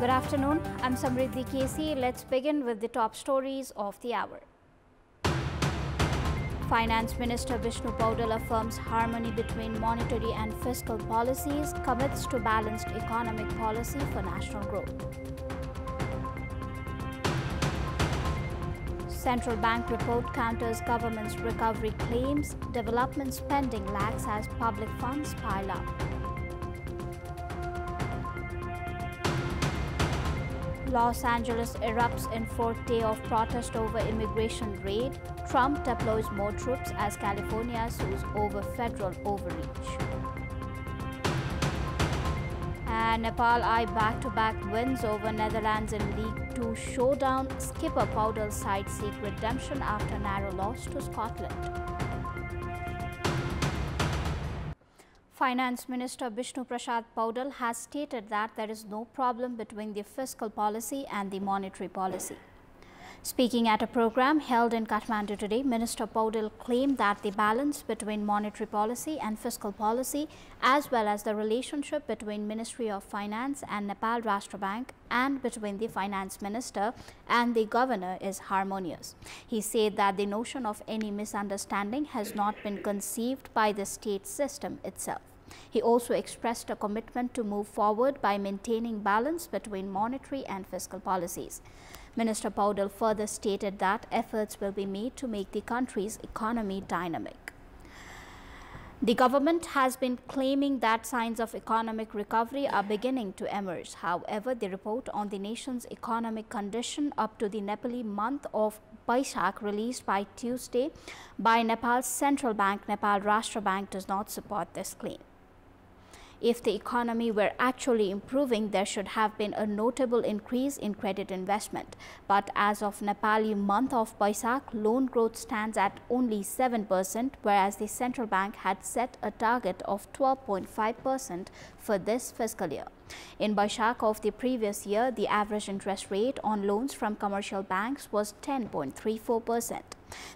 Good afternoon, I'm Samriddhi K.C. Let's begin with the top stories of the hour. Finance Minister Vishnu Paudel affirms harmony between monetary and fiscal policies, commits to balanced economic policy for national growth. Central Bank report counters government's recovery claims, development spending lags as public funds pile up. Los Angeles erupts in fourth day of protest over immigration raid. Trump deploys more troops as California sues over federal overreach. And Nepal eye back-to-back wins over Netherlands in League 2 showdown. Skipper Paudel's side seek redemption after narrow loss to Scotland. Finance Minister Vishnu Prasad Paudel has stated that there is no problem between the fiscal policy and the monetary policy. Speaking at a program held in Kathmandu today, Minister Paudel claimed that the balance between monetary policy and fiscal policy, as well as the relationship between Ministry of Finance and Nepal Rashtra Bank and between the Finance Minister and the Governor is harmonious. He said that the notion of any misunderstanding has not been conceived by the state system itself. He also expressed a commitment to move forward by maintaining balance between monetary and fiscal policies. Minister Paudel further stated that efforts will be made to make the country's economy dynamic. The government has been claiming that signs of economic recovery are beginning to emerge. However, the report on the nation's economic condition up to the Nepali month of Baishakh released by Tuesday by Nepal's central bank, Nepal Rashtra Bank, does not support this claim. If the economy were actually improving, there should have been a notable increase in credit investment. But as of Nepali month of Baishakh, loan growth stands at only 7%, whereas the central bank had set a target of 12.5% for this fiscal year. In Baishakh of the previous year, the average interest rate on loans from commercial banks was 10.34%.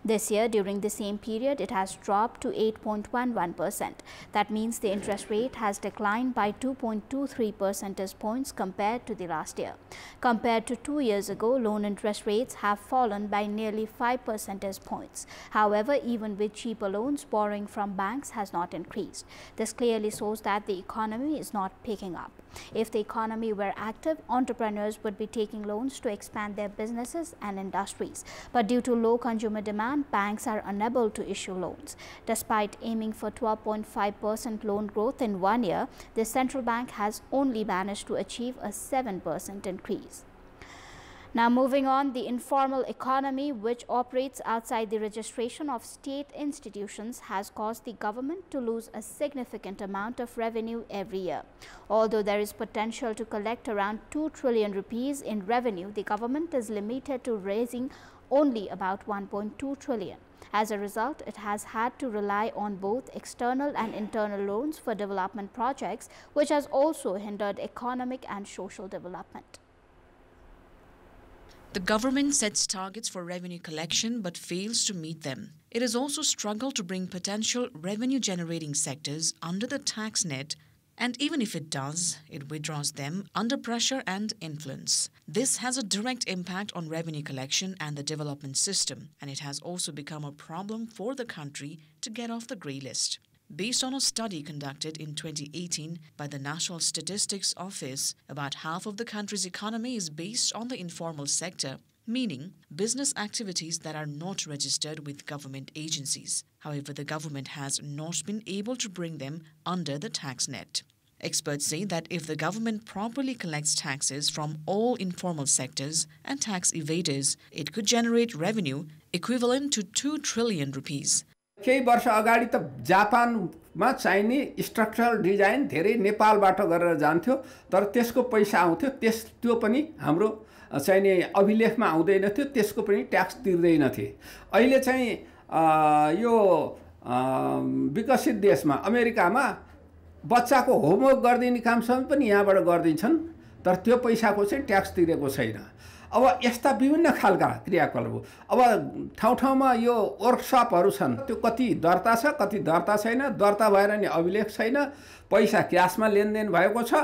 This year, during the same period, it has dropped to 8.11%. That means the interest rate has declined by 2.23 percentage points compared to the last year. Compared to 2 years ago, loan interest rates have fallen by nearly 5 percentage points. However, even with cheaper loans, borrowing from banks has not increased. This clearly shows that the economy is not picking up. If the economy were active, entrepreneurs would be taking loans to expand their businesses and industries. But due to low consumer demand, banks are unable to issue loans. Despite aiming for 12.5% loan growth in 1 year, the central bank has only managed to achieve a 7% increase. Now moving on, the informal economy, which operates outside the registration of state institutions, has caused the government to lose a significant amount of revenue every year. Although there is potential to collect around 2 trillion rupees in revenue, the government is limited to raising only about 1.2 trillion. As a result, it has had to rely on both external and internal loans for development projects, which has also hindered economic and social development. The government sets targets for revenue collection but fails to meet them. It has also struggled to bring potential revenue-generating sectors under the tax net, and even if it does, it withdraws them under pressure and influence. This has a direct impact on revenue collection and the development system, and it has also become a problem for the country to get off the grey list. Based on a study conducted in 2018 by the National Statistics Office, about half of the country's economy is based on the informal sector, meaning business activities that are not registered with government agencies. However, the government has not been able to bring them under the tax net. Experts say that if the government properly collects taxes from all informal sectors and tax evaders, it could generate revenue equivalent to 2 trillion rupees. केही वर्ष अगाडि त जापानमा चाहिने structural design धेरै नेपालबाट गरेर जान्थ्यो, तर त्यसको पैसा आउँथ्यो, त्यो पनि हाम्रो चाहिने अभिलेखमा आउँदैन थियो, त्यसको पनि ट्याक्स तिर्दैन थिए। अहिले चाहिँ यो विकसित देशमा अमेरिकामा बच्चाको होमवर्क गर्दिने कामसम्म पनि यहाँबाट गर्दिन्छन्, तर त्यो पैसाको चाहिँ ट्याक्स तिरेको छैन। अब यस्ता विभिन्न खालका क्रियाकलाप अब ठाउँ-ठाउँमा यो वर्कसपहरू छन्, त्यो कति दर्ता छ कति दर्ता छैन, दर्ता भएर नि अभिलेख छैन, पैसा क्याशमा लेनदेन भएको छ।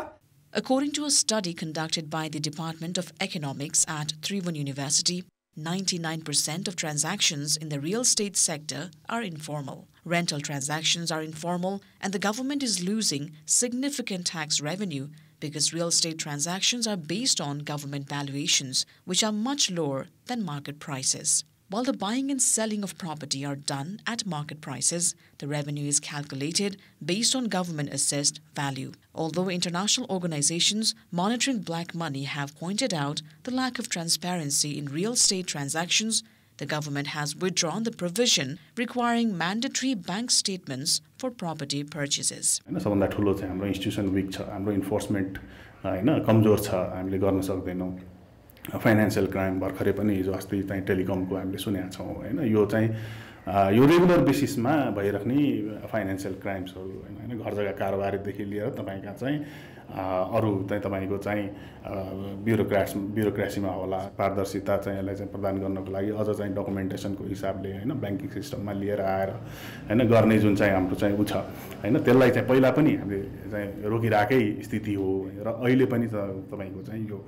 According to a study conducted by the Department of Economics at Tribhuvan University, 99% of transactions in the real estate sector are informal. Rental transactions are informal, and the government is losing significant tax revenue because real estate transactions are based on government valuations, which are much lower than market prices. While the buying and selling of property are done at market prices, the revenue is calculated based on government-assessed value. Although international organizations monitoring black money have pointed out the lack of transparency in real estate transactions, the government has withdrawn the provision requiring mandatory bank statements for property purchases. सबभन्दा ठुलो चाहिँ हाम्रो institution Wick छ, हाम्रो enforcement कमजोर छ, हामीले गर्न सक्दैनौं। फाइनान्शियल क्राइम भर्खरै पनि हिजो अस्ति चाहिँ टेलिकमको हामीले सुनेका छौं हैन, यो चाहिँ यो रेगुलर बेसिसमा भइराख्ने फाइनान्शियल क्राइम्सहरु हैन, घर जग्गा कारोबारदेखि लिएर तपाईका चाहिँ अरु चाहिँ तपाईको चाहिँ ब्युरोक्रेसीमा होला पारदर्शिता चाहिँ यसलाई चाहिँ प्रदान गर्नको लागि अझ चाहिँ डकुमेन्टेसनको हिसाबले हैन ब्याङ्किङ सिस्टममा लिएर आएर हैन गर्ने जुन चाहिँ हाम्रो चाहिँ उ छ हैन, त्यसलाई चाहिँ पहिला पनि हामीले चाहिँ रोकिराकै स्थिति हो र अहिले पनि तपाईको चाहिँ यो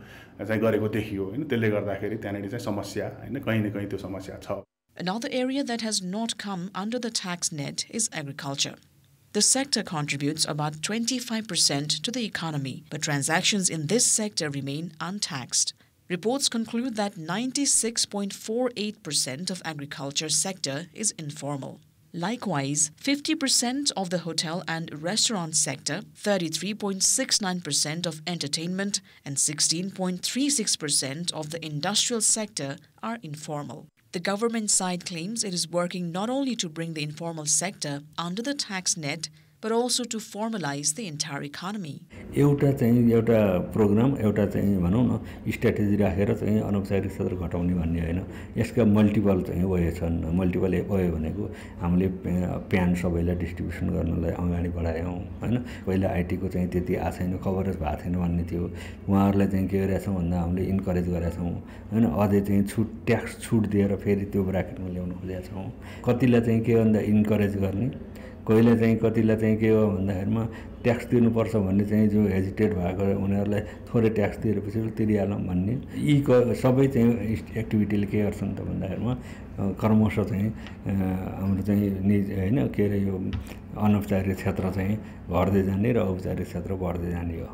चाहिँ गरेको देखियो हैन, त्यसले गर्दाखेरि त्यहाँनेरि चाहिँ समस्या हैन कहीं न कहीं त्यो समस्या छ। Another area that has not come under the tax net is agriculture. The sector contributes about 25% to the economy, but transactions in this sector remain untaxed. Reports conclude that 96.48% of agriculture sector is informal. Likewise, 50% of the hotel and restaurant sector, 33.69% of entertainment, and 16.36% of the industrial sector are informal. The government side claims it is working not only to bring the informal sector under the tax net, but also to formalize the entire economy. एउटा programme एउटा भनौं न strategy राखेर अनौपचारिक क्षेत्र घटाउने भन्ने हैन, यसका मल्टिपल वे छन्। मल्टिपल वे भनेको हामीले प्यान सबैलाई डिस्ट्रिब्युसन गर्नलाई अगाडि बढायौं हैन, पहिला आईटी को त्यति आछैन, कभरेज भएको छैन भन्ने थियो, उहाँहरुलाई के गरेछौं भन्दा हामीले इन्करेज गरेछौं हैन, अझै ट्याक्स छुट दिएर फेरि त्यो ब्राकेटमा ल्याउन खोजेका छौं। कतिलाई के भन्दा इन्करेज गर्ने, कहिले कतिलाई के हो भन्दाखेरिमा ट्याक्स तिर्नुपर्छ भन्ने जो हेजिटेट भएको उनीहरुलाई थोरै ट्याक्स तिरेपछि तिरिहालौं भन्ने, यी सबै एक्टिभिटीले के गर्छन् त भन्दाखेरिमा कर्मश हाम्रो निज हैन के रे यो अनौपचारिक क्षेत्र घट्दै जाने र औपचारिक क्षेत्र बढ्दै जाने हो।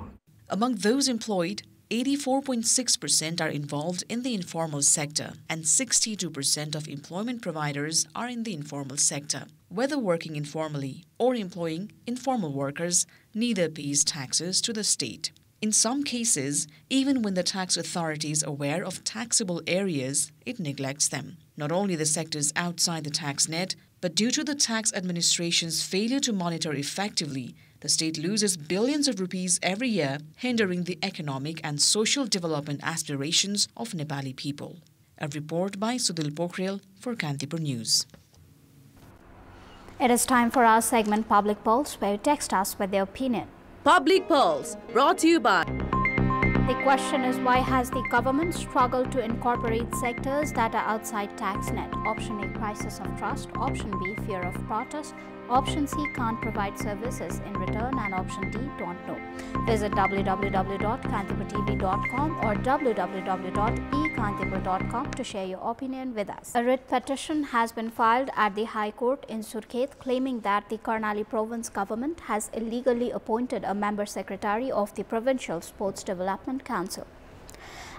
Among those employed, 84.6% are involved in the informal sector and 62% of employment providers are in the informal sector. Whether working informally or employing informal workers, neither pays taxes to the state. In some cases, even when the tax authority is aware of taxable areas, it neglects them. Not only the sectors outside the tax net, but due to the tax administration's failure to monitor effectively, the state loses billions of rupees every year, hindering the economic and social development aspirations of Nepali people. A report by Sudhil Pokhrel for Kantipur News. It is time for our segment Public Pulse, where you text us with your opinion. Public Pulse, brought to you by... The question is, why has the government struggled to incorporate sectors that are outside tax net? Option A, crisis of trust. Option B, fear of protest. Option C, can't provide services in return. And option D, don't know. Visit www.kantipurtv.com or www.ekantipur.com to share your opinion with us. A writ petition has been filed at the High Court in Surkhet claiming that the Karnali Province government has illegally appointed a member secretary of the Provincial Sports Development Council.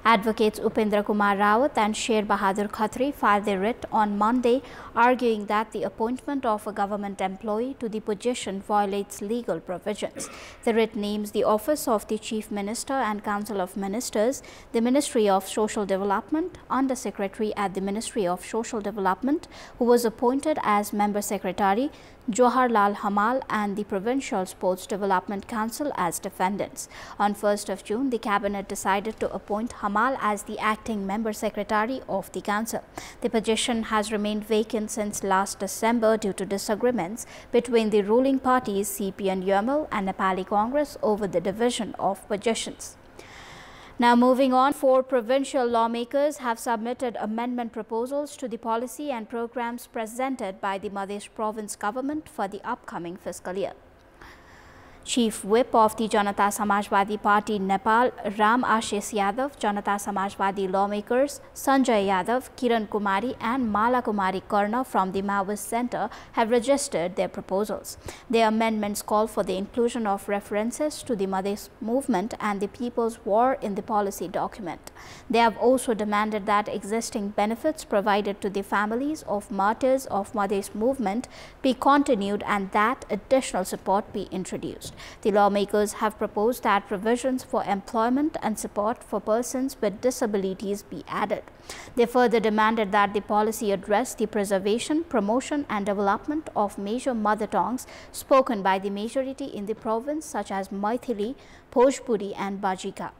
Advocates Upendra Kumar Rawat and Sher Bahadur Khatri filed their writ on Monday, arguing that the appointment of a government employee to the position violates legal provisions. The writ names the Office of the Chief Minister and Council of Ministers, the Ministry of Social Development, Under Secretary at the Ministry of Social Development, who was appointed as Member Secretary, Johar Lal Hamal, and the Provincial Sports Development Council as defendants. On 1st of June, the Cabinet decided to appoint Hamal as the acting Member Secretary of the Council. The position has remained vacant since last December due to disagreements between the ruling parties CPN UML and Nepali Congress over the division of positions. Now moving on, 4 provincial lawmakers have submitted amendment proposals to the policy and programs presented by the Madhya Province government for the upcoming fiscal year. Chief Whip of the Janata Samajwadi Party Nepal, Ram Ashish Yadav, Janata Samajwadi lawmakers Sanjay Yadav, Kiran Kumari and Mala Kumari Karna from the Maoist Center have registered their proposals. Their amendments call for the inclusion of references to the Madhes movement and the People's War in the policy document. They have also demanded that existing benefits provided to the families of martyrs of Madhes movement be continued and that additional support be introduced. The lawmakers have proposed that provisions for employment and support for persons with disabilities be added. They further demanded that the policy address the preservation, promotion and development of major mother tongues spoken by the majority in the province such as Maithili, Bhojpuri and Bajika.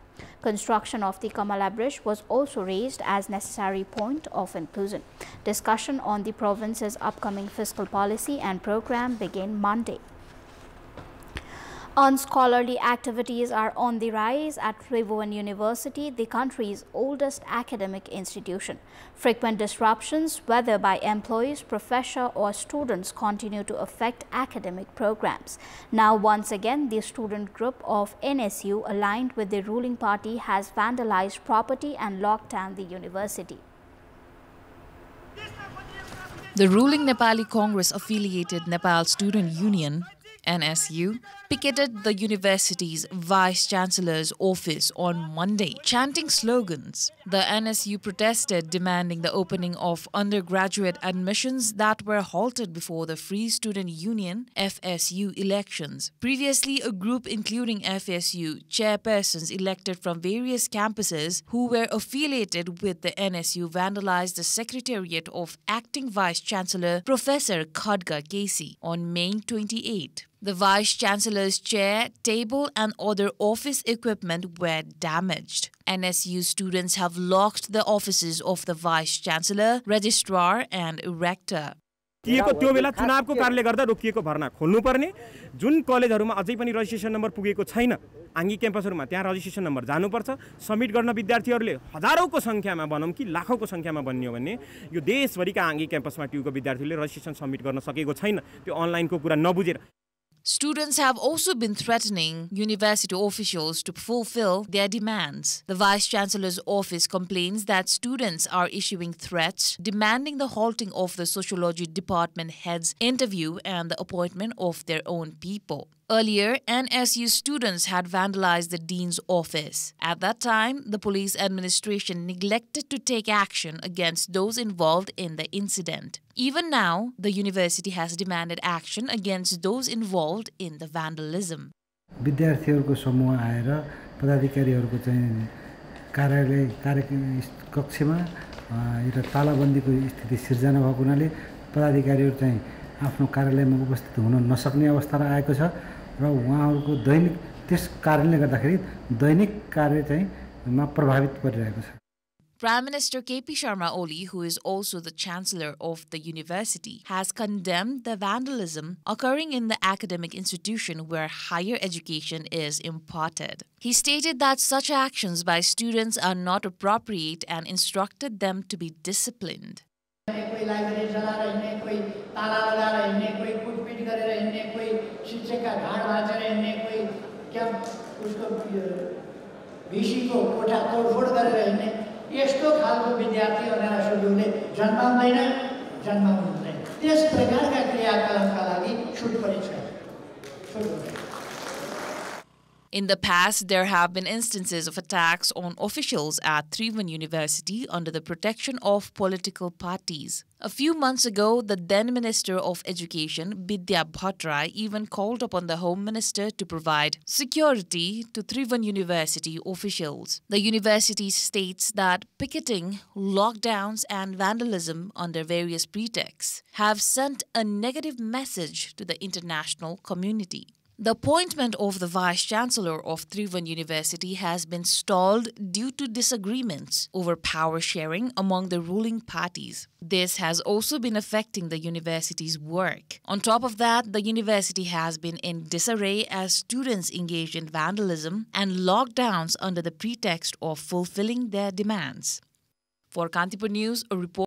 Construction of the Kamala Bridge was also raised as necessary point of inclusion. Discussion on the province's upcoming fiscal policy and program began Monday. Unscholarly activities are on the rise at Tribhuvan University, the country's oldest academic institution. Frequent disruptions, whether by employees, professors or students, continue to affect academic programs. Now, once again, the student group of NSU, aligned with the ruling party, has vandalized property and locked down the university. The ruling Nepali Congress-affiliated Nepal Student Union, NSU, picketed the university's vice-chancellor's office on Monday, chanting slogans. The NSU protested, demanding the opening of undergraduate admissions that were halted before the Free Student Union (FSU) elections. Previously, a group including FSU chairpersons elected from various campuses who were affiliated with the NSU vandalized the secretariat of acting vice-chancellor Professor Samriddhi K.C. on May 28. The Vice-Chancellor's chair, table and other office equipment were damaged. NSU students have locked the offices of the Vice-Chancellor, Registrar and Rector. त्यो बेला चुनावको कारणले गर्दा रोकिएको भर्ना खोल्नुपर्ने जुन कलेजहरुमा अझै पनि registration number पुगेको छैन आंगी क्याम्पसहरुमा त्यहाँ रजिस्ट्रेसन नम्बर जानुपर्छ सबमिट गर्न विद्यार्थीहरुले हजारौंको संख्यामा बनौं कि लाखौंको संख्यामा बन्नियो भने यो देशभरिका आंगी क्याम्पसमा ट्युको विद्यार्थीले रजिस्ट्रेसन सबमिट गर्न सकेको छैन त्यो अनलाइनको कुरा नबुझेर. Students have also been threatening university officials to fulfill their demands. The Vice-Chancellor's office complains that students are issuing threats, demanding the halting of the Sociology Department head's interview and the appointment of their own people. Earlier, NSU students had vandalized the dean's office. At that time, the police administration neglected to take action against those involved in the incident. Even now, the university has demanded action against those involved in the vandalism. विद्यार्थीहरुको समूह आएर पदाधिकारीहरुको चाहिँ कार्यालय कक्षमा एउटा तालाबन्दीको स्थिति सिर्जना भएको हुनाले पदाधिकारीहरु चाहिँ आफ्नो कार्यालयमा उपस्थित हुन नसक्ने अवस्था आएको छ र उहाँहरुको दैनिक त्यस कारणले गर्दाखेरि दैनिक कार्य चाहिँ मा प्रभावित परिरहेको छ. Prime Minister K.P. Sharma Oli, who is also the Chancellor of the university, has condemned the vandalism occurring in the academic institution where higher education is imparted. He stated that such actions by students are not appropriate and instructed them to be disciplined. यस्तो खालको विद्यार्थी अनारसहरूले जन्माउँदैन त्यस प्रकारका क्रियाकलापका लागि छुट पनि छैन. In the past, there have been instances of attacks on officials at Tribhuvan University under the protection of political parties. A few months ago, the then Minister of Education, Bidya Bhattrai, even called upon the Home Minister to provide security to Tribhuvan University officials. The university states that picketing, lockdowns and vandalism under various pretexts have sent a negative message to the international community. The appointment of the Vice-Chancellor of Tribhuvan University has been stalled due to disagreements over power sharing among the ruling parties. This has also been affecting the university's work. On top of that, the university has been in disarray as students engage in vandalism and lockdowns under the pretext of fulfilling their demands. For Kantipur News, a report